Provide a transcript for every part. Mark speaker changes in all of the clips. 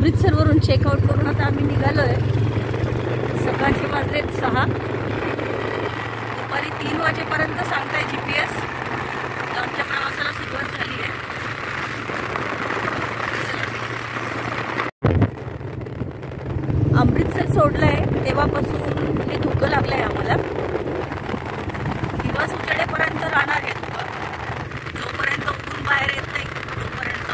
Speaker 1: अमृतसरवरून checkout करून आता आम्ही निघालो आहे। सकाळचे वाजलेत 6, दुपारी 3 वाजेपर्यंत सांगताय GPS। आमच्या प्रवासाला सुरुवात झाली आहे। अमृतसर सोडलंय तेव्हापासून हे धुकं लागलंय आम्हाला। दिवस उजेडेपर्यंत राहणार आहे धुकं, जोपर्यंत ऊन बाहेर येत नाही तोपर्यंत।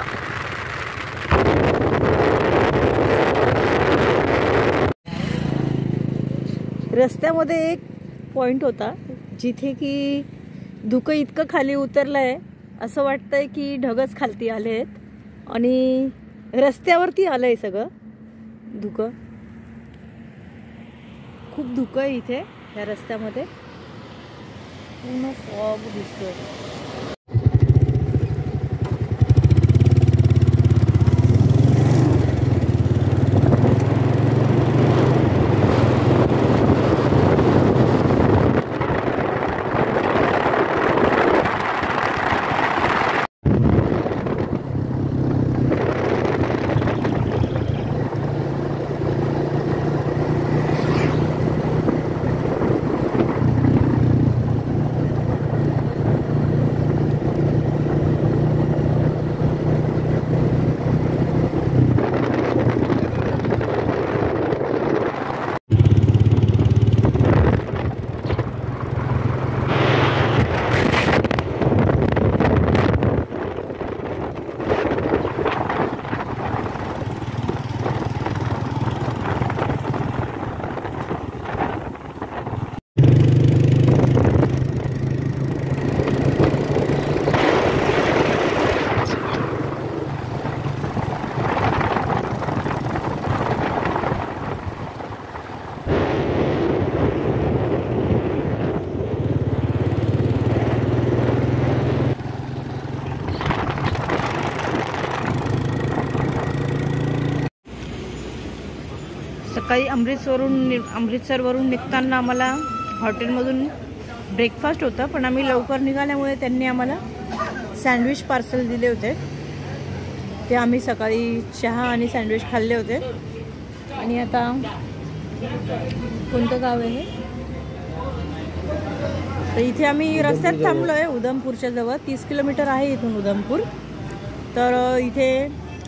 Speaker 1: रस्त्यामध्ये एक पॉइंट होता जिथे की धुकं इतकं खाली उतरलंय असं वाटतंय की ढगच खालती आले आहेत आणि रस्त्यावरती आलंय सगळं धुकं। खूप धुकं आहे इथे या रस्त्यामध्ये, पूर्ण फॉग दिसतोय। सकाळी अमृतसरवरून निघताना आम्हाला हॉटेलमधून ब्रेकफास्ट होता, पण आम्ही लवकर निघाल्यामुळे त्यांनी आम्हाला सँडविच पार्सल दिले होते। ते आम्ही सकाळी चहा आणि सँडविच खाल्ले होते। आणि आता कोणतं गाव आहे हे? तर इथे आम्ही रस्त्यात थांबलो आहे उधमपूरच्या जवळ। 30 किलोमीटर आहे इथून उधमपूर। तर इथे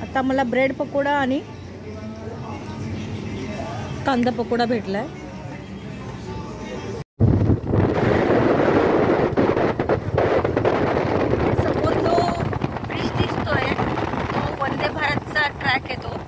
Speaker 1: आता मला ब्रेड पकोडा आणि कांदा पकोडा भेटलाय। समोर जो ब्रिज दिसतोय तो वंदे भारतचा ट्रॅक आहे तो।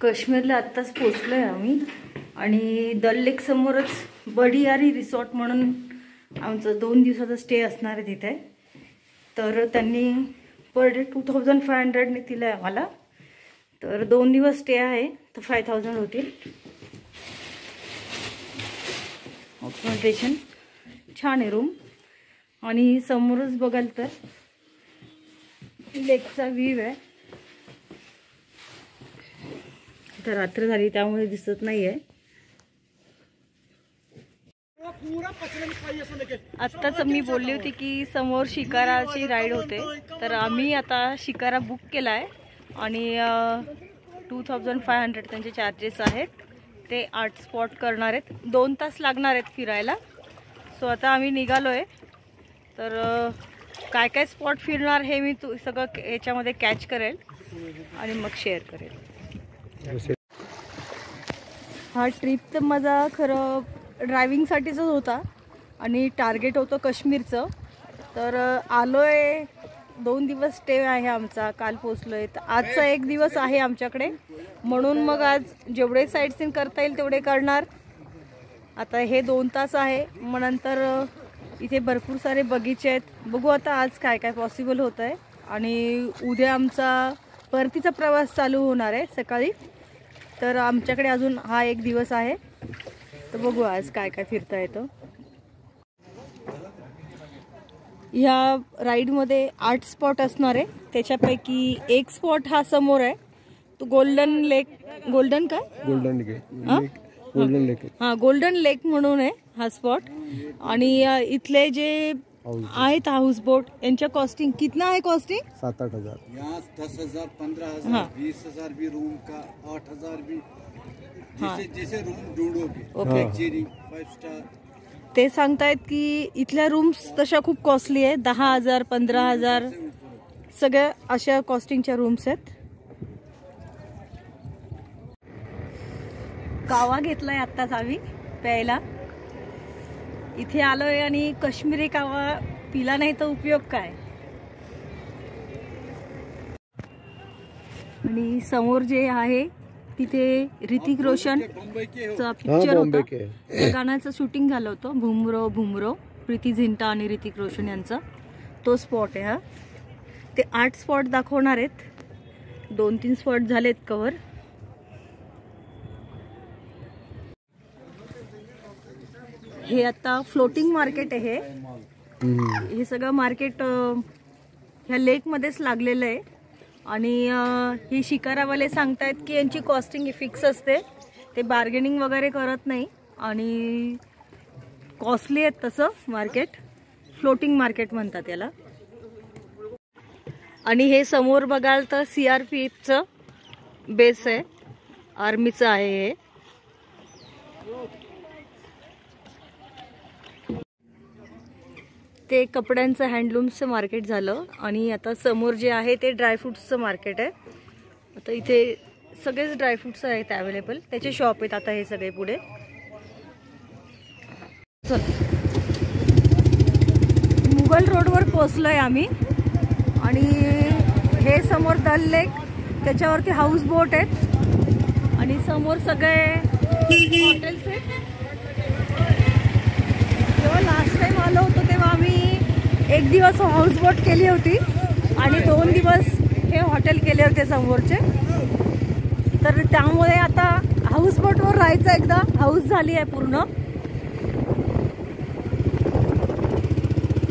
Speaker 1: काश्मीरला आत्ताच पोचलो आहे आम्ही आणि दल लेक समोरच बडियारी रिसॉर्ट म्हणून आमचं 2 दिवसाचा स्टे असणार आहे तिथे. तर त्यांनी पर डे 2500ने दिलं आहे आम्हाला. तर 2 दिवस स्टे आहे तर 5000 होतील. अकोमोडेशन छान आहे रूम आणि समोरच बघाल तर लेकचा व्ह्यू आहे. तर रात्र झाली त्यामुळे दिसत नाहीये. आत्ताच मी बोलली होती की समोर शिकाराची राईड होते. तर आम्ही आता शिकारा बुक केला आहे आणि 2500 त्यांचे चार्जेस आहेत. ते 8 स्पॉट करणार आहेत. 2 तास लागणार आहेत फिरायला. सो आता आम्ही निघालो आहे. तर काय काय स्पॉट फिरणार हे मी सगळं याच्यामध्ये कॅच करेल आणि मग शेअर करेल. हा ट्रिप तर माझा खरं ड्रायव्हिंगसाठीच होता आणि टार्गेट होतं काश्मीरचं. तर आलो आहे. 2 दिवस स्टे आहे आमचा. काल पोचलो आहे. तर आजचा 1 दिवस आहे आमच्याकडे म्हणून मग आज जेवढे साईट सीन करता येईल तेवढे करणार. आता हे 2 तास आहे. मग नंतर इथे भरपूर सारे बगीचे आहेत. बघू आता आज काय काय पॉसिबल होतं आहे. आणि उद्या आमचा परतीचा प्रवास चालू होणार आहे सकाळी. तर आमच्याकडे अजून हा 1 दिवस आहे. तर बघू आज काय काय फिरता येतं. ह्या राईडमध्ये 8 स्पॉट असणार आहे. त्याच्यापैकी एक स्पॉट हा समोर आहे तो गोल्डन लेक. गोल्डन लेक म्हणून आहे हा स्पॉट. आणि इथले जे आहेत हाऊस बोट यांच्या कॉस्टिंग कितना है? कॉस्टिंग
Speaker 2: 7-8 हजार. यहाँ 10,000 15,000 20,000 भी रूम का 8,000 भी जैसे रूम ढूंढोगे.
Speaker 1: ओके.
Speaker 2: 5 स्टार.
Speaker 1: ते सांगतायत की इथल्या रूम्स तशा खूप कॉस्टली आहे. 10,000 15,000 सगळ्या अशा कॉस्टिंगच्या रूम्स आहेत. कावा घेतलाय आत्ताच आम्ही प्यायला. इथे आलोय आणि काश्मीरी कावा पिला नाही तर उपयोग काय. आणि समोर जे आहे तिथे ऋतिक रोशनचा पिक्चर होता. त्या गाण्याचं शूटिंग झालं होतं. भुमरो भुमरो, प्रीती झिंटा आणि ऋतिक रोशन यांचा तो स्पॉट आहे हा. ते 8 स्पॉट दाखवणार आहेत. 2-3 स्पॉट झालेत कव्हर. हे आता फ्लोटिंग मार्केट आहे. हे सगळं मार्केट ह्या लेक मध्येच लागलेलं आहे. आणि हे शिकारावाले सांगतायत की यांची कॉस्टिंग फिक्स असते. ते बार्गेनिंग वगैरे करत नाही आणि कॉस्टली आहेत तसं मार्केट. फ्लोटिंग मार्केट म्हणतात याला. आणि हे समोर बघाल तर CRPFचं बेस आहे. आर्मीचं आहे हे. ते कपड्यांचं हँडलूम्सचं मार्केट झालं. आणि आता समोर जे आहे ते ड्रायफ्रूट्सचं मार्केट आहे. आता इथे सगळेच ड्रायफ्रूट्स आहेत अवेलेबल. त्याचे शॉप आहेत आता हे सगळे पुढे. चल मुघल रोडवर पोचलोय आम्ही. आणि हे समोर दल लेक, त्याच्यावरती हाऊस बोट आहेत आणि समोर सगळे हॉटेल्स आहेत. जेव्हा लास्ट टाइम आलो होतो तेव्हा आम्ही 1 दिवस हाऊस बोट केली होती आणि 2 दिवस हे हॉटेल केले होते समोरचे. तर त्यामुळे आता हाऊस बोटवर राहायचं एकदा हाऊस झाली आहे पूर्ण.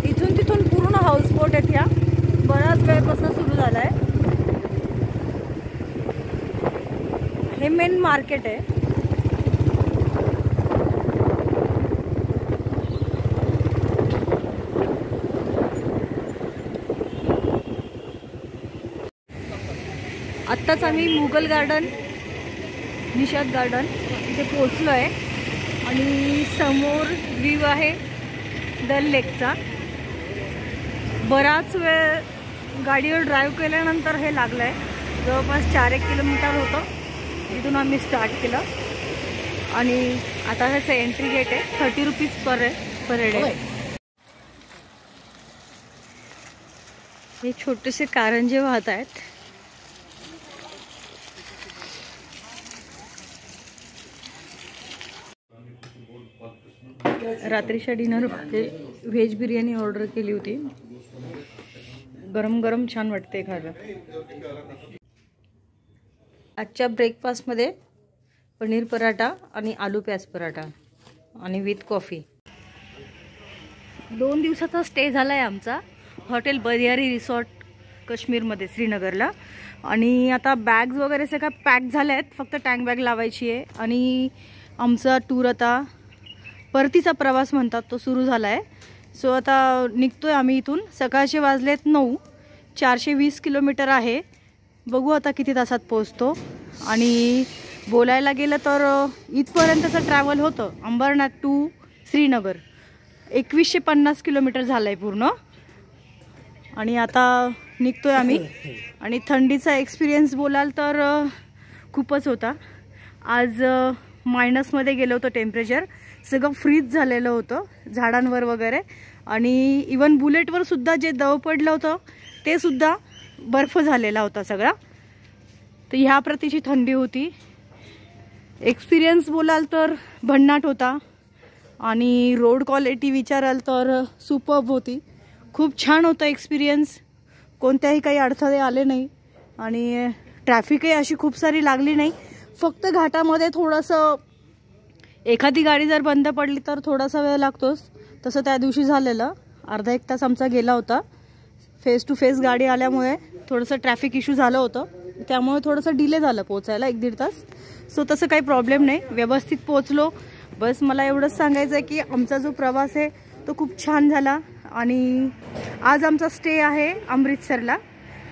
Speaker 1: इथून तिथून पूर्ण हाऊस बोट आहेत. ह्या बराच वेळपासून सुरू झाला आहे. हे मेन मार्केट आहे. आत्ताच आम्ही मुघल गार्डन, निषाद गार्डन इथे पोचलो आहे. आणि समोर व्ह्यू आहे दल लेकचा. बराच वेळ गाडीवर ड्राईव्ह केल्यानंतर हे लागलं आहे. जवळपास 4-1 किलोमीटर होतं. इथून आम्ही स्टार्ट केलं. आणि आता ह्याचं एंट्री गेट आहे. 30 रुपीज पर हेड आहे. हे छोटेसे कारंजे वाहत आहेत. रात्रीच्या डिनरमध्ये व्हेज बिर्याणी ऑर्डर केली होती. गरम गरम छान वाटते खायला. आजच्या ब्रेकफास्टमध्ये पनीर पराठा आणि आलू प्याज पराठा आणि विथ कॉफी. 2 दिवसाचा स्टे झाला आहे आमचा हॉटेल बरियारी रिसॉर्ट काश्मीरमध्ये श्रीनगरला. आणि आता बॅग्स वगैरे सगळ्या पॅक झाल्या आहेत, फक्त टँक बॅग लावायची आहे. आणि आमचा टूर आता परतीचा प्रवास म्हणतात तो सुरू झाला आहे. सो आता निघतोय आम्ही इथून. सकाळचे वाजलेत 9. 420 किलोमीटर आहे. बघू आता किती तासात पोहोचतो. आणि बोलायला गेलं तर इथपर्यंतचं ट्रॅव्हल होतं अंबरनाथ टू श्रीनगर 2150 किलोमीटर झालं आहे पूर्ण. आणि आता निघतोय आम्ही. आणि थंडीचा एक्सपिरियन्स बोलाल तर खूपच होता. आज मायनसमध्ये गेलो होतं टेम्परेचर. सगळं फ्रीज झालेलं होतं झाडांवर वगैरे. आणि इवन बुलेटवर सुद्धा जे दव पडलं होतं ते सुद्धा बर्फ झालेला होता सगळा. तर ह्या प्रतीची थंडी होती. एक्सपिरियन्स बोलाल तर भन्नाट होता. आणि रोड क्वालिटी विचाराल तर सुपर्ब होती. खूप छान होता एक्सपिरियन्स. कोणत्याही काही अडथळे आले नाही. आणि ट्रॅफिकही अशी खूप सारी लागली नाही. फक्त घाटामध्ये थोडंसं एखादी गाडी जर बंद पडली तर थोडासा वेळ लागतोच. तसं त्या दिवशी झालेलं. अर्धा 1 तास आमचा गेला होता. फेस टू फेस गाडी आल्यामुळे थोडंसं ट्रॅफिक इश्यू झालं होतं. त्यामुळे थोडंसं डिले झालं पोचायला 1-1.5 तास. सो तसं काही प्रॉब्लेम नाही, व्यवस्थित पोचलो. बस मला एवढंच सांगायचं आहे की आमचा जो प्रवास आहे तो खूप छान झाला. आणि आज आमचा स्टे आहे अमृतसरला.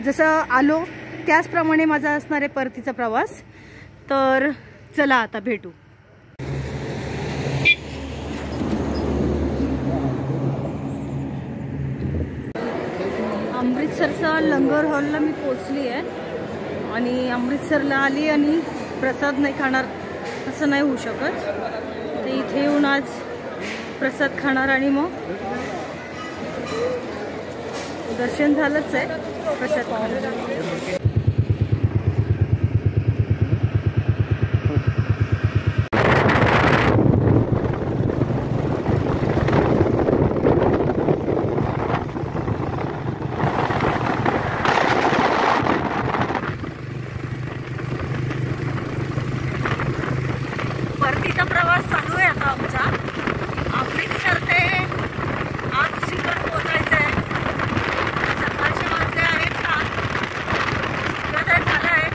Speaker 1: जसं आलो त्याचप्रमाणे माझा असणार आहे परतीचा प्रवास. तर चला आता भेटू. अमृतसरचा लंगर हॉलला मी पोचली आहे. आणि अमृतसरला आली आणि प्रसाद नाही खाणार असं नाही होऊ शकत. तर इथे येऊन आज प्रसाद खाणार आणि मग दर्शन झालंच आहे प्रसाद खाणार. परतीचा प्रवास चालू आहे आता आमचा. अमृतसर ते आज श्रीनगर पोहोचायचं आहे. सकाळचे वाजले आहेत 7. सूर्योदय झाला आहे.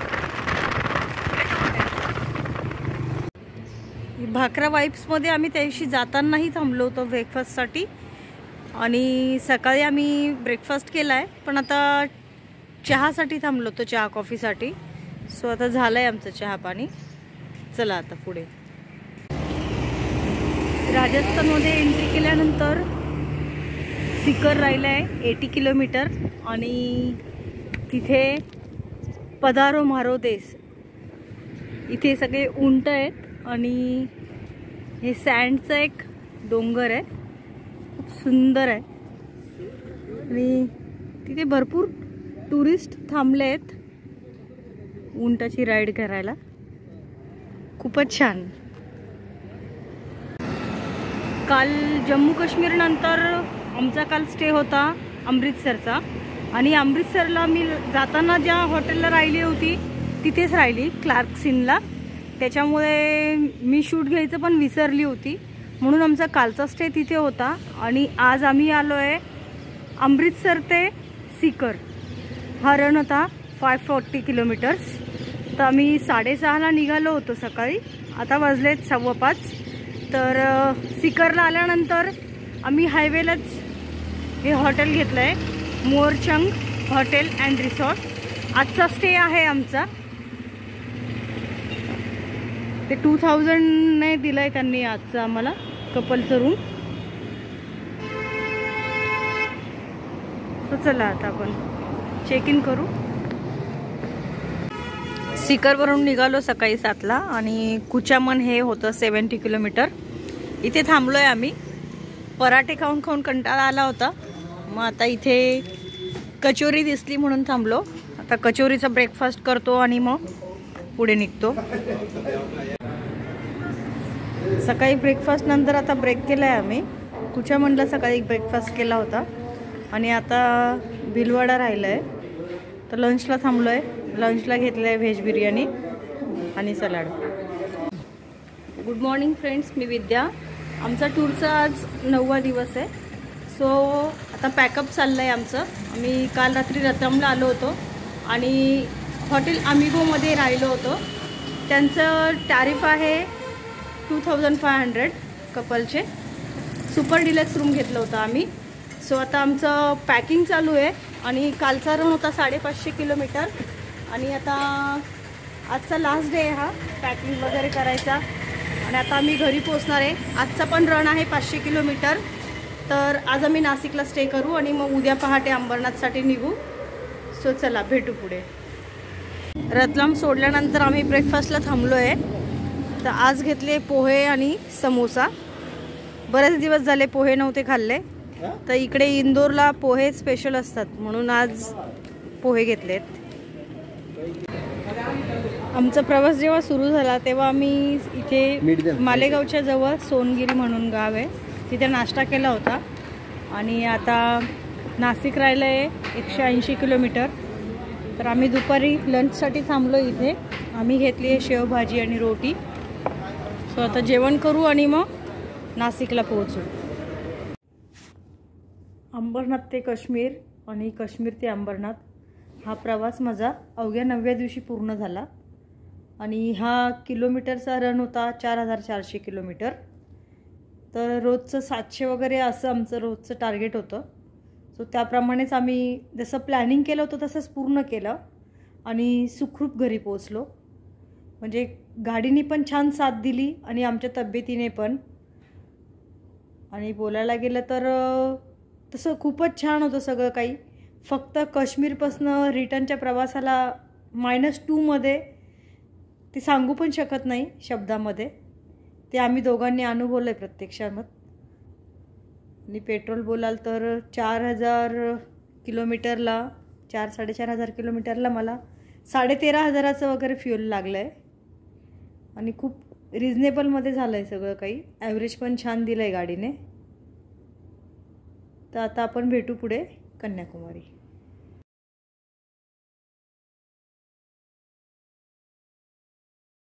Speaker 1: भाकरा वाईब्समध्ये आम्ही त्या दिवशी जातानाही थांबलो होतो ब्रेकफास्टसाठी. आणि सकाळी आम्ही ब्रेकफास्ट केला आहे पण आता चहासाठी थांबलो होतो, चहा कॉफीसाठी. सो आता झालं आहे आमचं चहा पाणी. चला आता पुढे. राजस्थानमध्ये एंट्री केल्यानंतर सीकर राहिलं आहे 80 किलोमीटर. आणि तिथे पधारो म्हारो देश, इथे सगळे उंट आहेत. आणि हे सँडचं एक डोंगर आहे, खूप सुंदर आहे. आणि तिथे भरपूर टुरिस्ट थांबले आहेत उंटाची राईड करायला. खूपच छान. काल जम्मू काश्मीर नंतर आमचा काल स्टे होता अमृतसरचा. आणि अमृतसरला मी जाताना ज्या हॉटेलला राहिली होती तिथेच राहिली, क्लार्कसिनला. त्याच्यामुळे मी शूट घ्यायचं पण विसरली होती, म्हणून आमचा कालचा स्टे तिथे होता. आणि आज आम्ही आलो आहे अमृतसर ते सीकर. हा रन होता 540 किलोमीटर्स. तर आम्ही 6:30ला निघालो होतो सकाळी. आता वाजलेत 5:15. तर सीकरला आल्यानंतर आम्ही हायवेलाच हे हॉटेल घेतलं आहे, मोरचंग हॉटेल अँड रिसॉर्ट. आजचा स्टे आहे आमचा. ते 2000ने दिलं आहे त्यांनी आजचं आम्हाला कपलचं रूम. सो चला आता आपण चेक इन करू. सीकरवरून निघालो सकाळी 7ला. आणि कुचामन हे होतं 70 किलोमीटर. इथे थांबलो आहे आम्ही. पराठे खाऊन खाऊन कंटाळा आला होता. मग आता इथे कचोरी दिसली म्हणून थांबलो. आता कचोरीचा ब्रेकफास्ट करतो आणि मग पुढे निघतो. सकाळी ब्रेकफास्ट नंतर आता ब्रेक केला आहे आम्ही. कुचामणला सकाळी ब्रेकफास्ट केला होता आणि आता भिलवाडा राहिलं आहे. तर लंचला थांबलो आहे. लंचला घेतलं आहे व्हेज बिर्याणी आणि सलाड. गुड मॉर्निंग फ्रेंड्स, मी विद्या. आमचा टूरचा आज 9वा दिवस आहे. सो आता पॅकअप चाललं आहे आमचं. आम्ही काल रात्री रतलामला आलो होतो आणि हॉटेल अमिगोमध्ये राहिलो होतो. त्यांचं टॅरिफ आहे 2500 कपलचे. सुपर डिलक्स रूम घेतलं होतं आम्ही. सो आता आमचं पॅकिंग चालू आहे आणि कालचा रन होता 550 किलोमीटर आणि आता आजचा लास्ट डे आहे हा पॅकिंग वगैरे करायचा आणि आता आम्ही घरी पोचणार आहे. आजचा पण रन आहे 500 किलोमीटर. तर आज आम्ही नाशिकला स्टे करू आणि मग उद्या पहाटे अंबरनाथसाठी निघू. सो चला भेटू पुढे. रतलाम सोडल्यानंतर आम्ही ब्रेकफास्टला थांबलो आहे. तर आज घेतले पोहे आणि समोसा. बरेच दिवस झाले पोहे नव्हते खाल्ले. तर इकडे इंदोरला पोहे स्पेशल असतात म्हणून आज पोहे घेतलेत. आमचा प्रवास जेव्हा सुरू झाला तेव्हा आम्ही इथे मालेगावच्या जवळ सोनगिरी म्हणून गाव आहे तिथे नाश्ता केला होता आणि आता नाशिक राहिलं आहे 180 किलोमीटर. तर आम्ही दुपारी लंचसाठी थांबलो इथे. आम्ही घेतली आहे शेवभाजी आणि रोटी. सो आता जेवण करू आणि मग नाशिकला पोहोचू. अंबरनाथ ते काश्मीर आणि काश्मीर ते अंबरनाथ हा प्रवास माझा अवघ्या 9व्या दिवशी पूर्ण झाला आणि हा किलोमीटरचा रन होता 4400 किलोमीटर. तर रोजचं 700 वगैरे असं आमचं रोजचं टार्गेट होतं. सो त्याप्रमाणेच आम्ही जसं प्लॅनिंग केलं होतं तसंच पूर्ण केलं आणि सुखरूप घरी पोचलो. म्हणजे गाडीने पण छान साथ दिली आणि आमच्या तब्येतीने पण. आणि बोलायला गेलं तर तसं खूपच छान होतं सगळं काही. फक्त काश्मीरपासनं रिटर्नच्या प्रवासाला -2मध्ये ते सांगू पण शकत नाही शब्दामध्ये. ते आम्ही दोघांनी अनुभवलं आहे प्रत्यक्षात. आणि पेट्रोल बोलाल तर 4000 किलोमीटरला 4-4.5 किलोमीटरला मला 13,500 वगैरे फ्यूल लागलं आहे आणि खूप रिजनेबलमध्ये झालं आहे सगळं काही. ॲव्हरेज पण छान दिलं आहे गाडीने. तर आता आपण भेटू पुढे कन्याकुमारी.